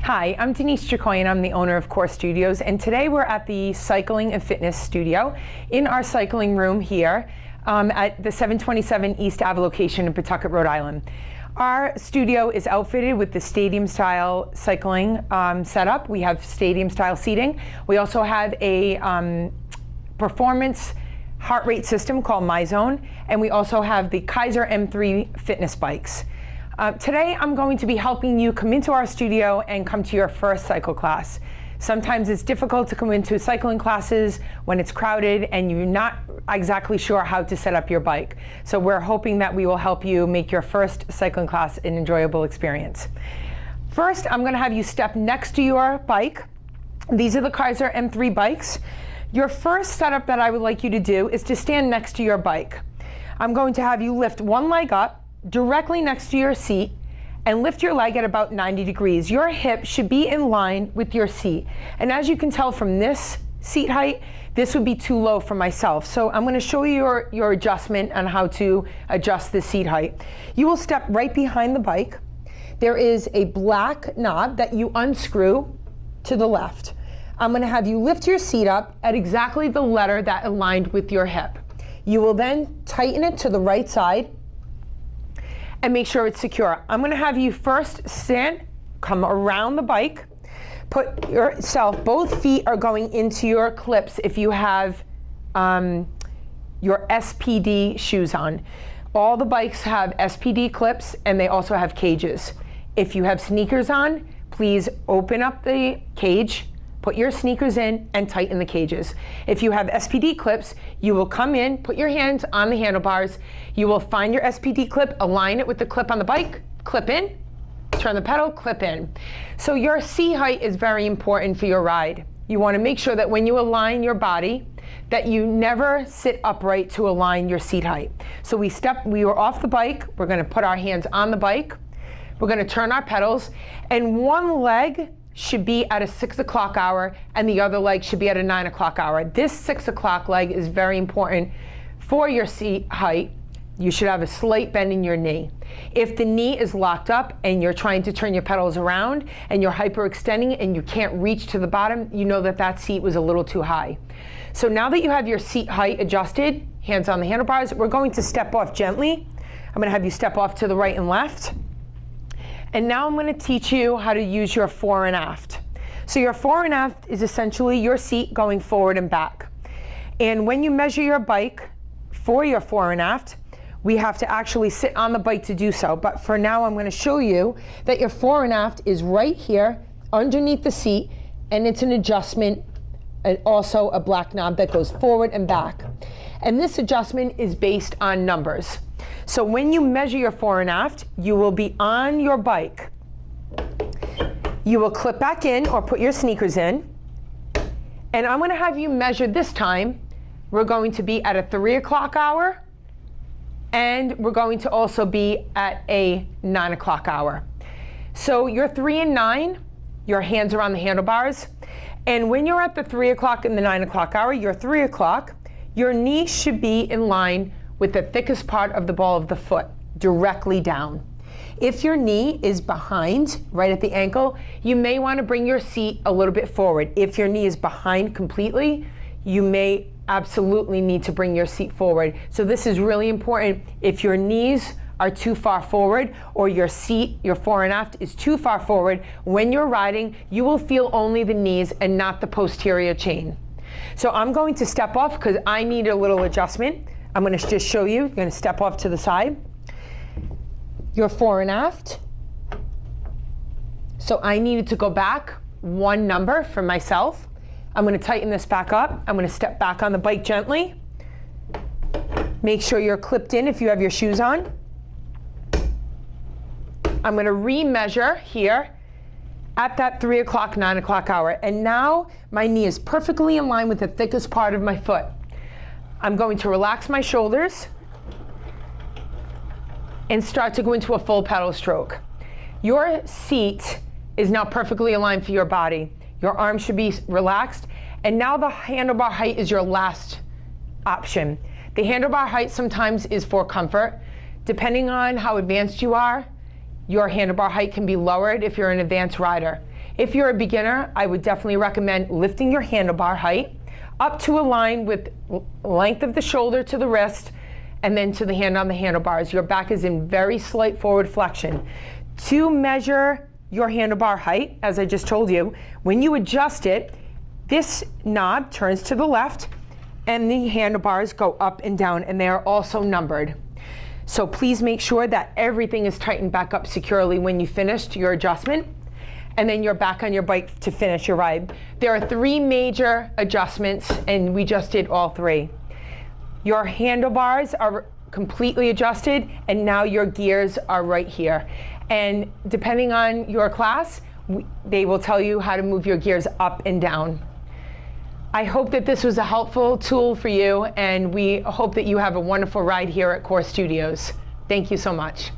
Hi, I'm Denise Jacoyan. I'm the owner of Core Studios, and today we're at the Cycling and Fitness Studio in our cycling room here at the 727 East Ave location in Pawtucket, Rhode Island. Our studio is outfitted with the stadium-style cycling setup. We have stadium-style seating. We also have a performance heart rate system called MyZone, and we also have the Kaiser M3 fitness bikes. Today I'm going to be helping you come into our studio and come to your first cycle class. Sometimes it's difficult to come into cycling classes when it's crowded and you're not exactly sure how to set up your bike. So we're hoping that we will help you make your first cycling class an enjoyable experience. First, I'm going to have you step next to your bike. These are the Kaiser M3 bikes. Your first setup that I would like you to do is to stand next to your bike. I'm going to have you lift one leg up directly next to your seat and lift your leg at about 90 degrees. Your hip should be in line with your seat. And as you can tell from this seat height, this would be too low for myself. So I'm going to show you your adjustment on how to adjust the seat height. You will step right behind the bike. There is a black knob that you unscrew to the left. I'm going to have you lift your seat up at exactly the letter that aligned with your hip. You will then tighten it to the right side and make sure it's secure. I'm going to have you first stand, come around the bike, put yourself, both feet are going into your clips if you have your SPD shoes on. All the bikes have SPD clips and they also have cages. If you have sneakers on, please open up the cage, put your sneakers in, and tighten the cages. If you have SPD clips, you will come in, put your hands on the handlebars, you will find your SPD clip, align it with the clip on the bike, clip in, turn the pedal, clip in. So your seat height is very important for your ride. You want to make sure that when you align your body, that you never sit upright to align your seat height. So we were off the bike, we're going to put our hands on the bike, we're going to turn our pedals, and one leg should be at a 6 o'clock hour and the other leg should be at a 9 o'clock hour. This 6 o'clock leg is very important for your seat height. You should have a slight bend in your knee. If the knee is locked up and you're trying to turn your pedals around and you're hyperextending and you can't reach to the bottom, you know that that seat was a little too high. So now that you have your seat height adjusted, hands on the handlebars, we're going to step off gently. I'm going to have you step off to the right and left. And now I'm going to teach you how to use your fore and aft. So your fore and aft is essentially your seat going forward and back. And when you measure your bike for your fore and aft, we have to actually sit on the bike to do so. But for now, I'm going to show you that your fore and aft is right here underneath the seat, and it's an adjustment and also a black knob that goes forward and back. And this adjustment is based on numbers. So when you measure your fore and aft, you will be on your bike. You will clip back in or put your sneakers in. And I'm going to have you measure this time. We're going to be at a 3 o'clock hour, and we're going to also be at a 9 o'clock hour. So you're 3 and 9, your hands are on the handlebars. And when you're at the 3 o'clock and the 9 o'clock hour, you're 3 o'clock, your knee should be in line with the thickest part of the ball of the foot, directly down. If your knee is behind, right at the ankle, you may want to bring your seat a little bit forward. If your knee is behind completely, you may absolutely need to bring your seat forward. So this is really important. If your knees are too far forward or your seat, your fore and aft is too far forward, when you're riding, you will feel only the knees and not the posterior chain. So I'm going to step off because I need a little adjustment. I'm going to just show you. You're going to step off to the side. Your fore and aft. So I needed to go back one number for myself. I'm going to tighten this back up. I'm going to step back on the bike gently. Make sure you're clipped in if you have your shoes on. I'm going to re-measure here at that 3 o'clock, 9 o'clock hour. And now my knee is perfectly in line with the thickest part of my foot. I'm going to relax my shoulders and start to go into a full pedal stroke. Your seat is now perfectly aligned for your body. Your arms should be relaxed. And now the handlebar height is your last option. The handlebar height sometimes is for comfort. Depending on how advanced you are, your handlebar height can be lowered if you're an advanced rider. If you're a beginner, I would definitely recommend lifting your handlebar height up to a line with length of the shoulder to the wrist, and then to the hand on the handlebars. Your back is in very slight forward flexion. To measure your handlebar height, as I just told you, when you adjust it, this knob turns to the left and the handlebars go up and down, and they are also numbered. So please make sure that everything is tightened back up securely when you finished your adjustment, and then you're back on your bike to finish your ride. There are 3 major adjustments, and we just did all 3. Your handlebars are completely adjusted, and now your gears are right here. And depending on your class, they will tell you how to move your gears up and down. I hope that this was a helpful tool for you, and we hope that you have a wonderful ride here at Core Studios. Thank you so much.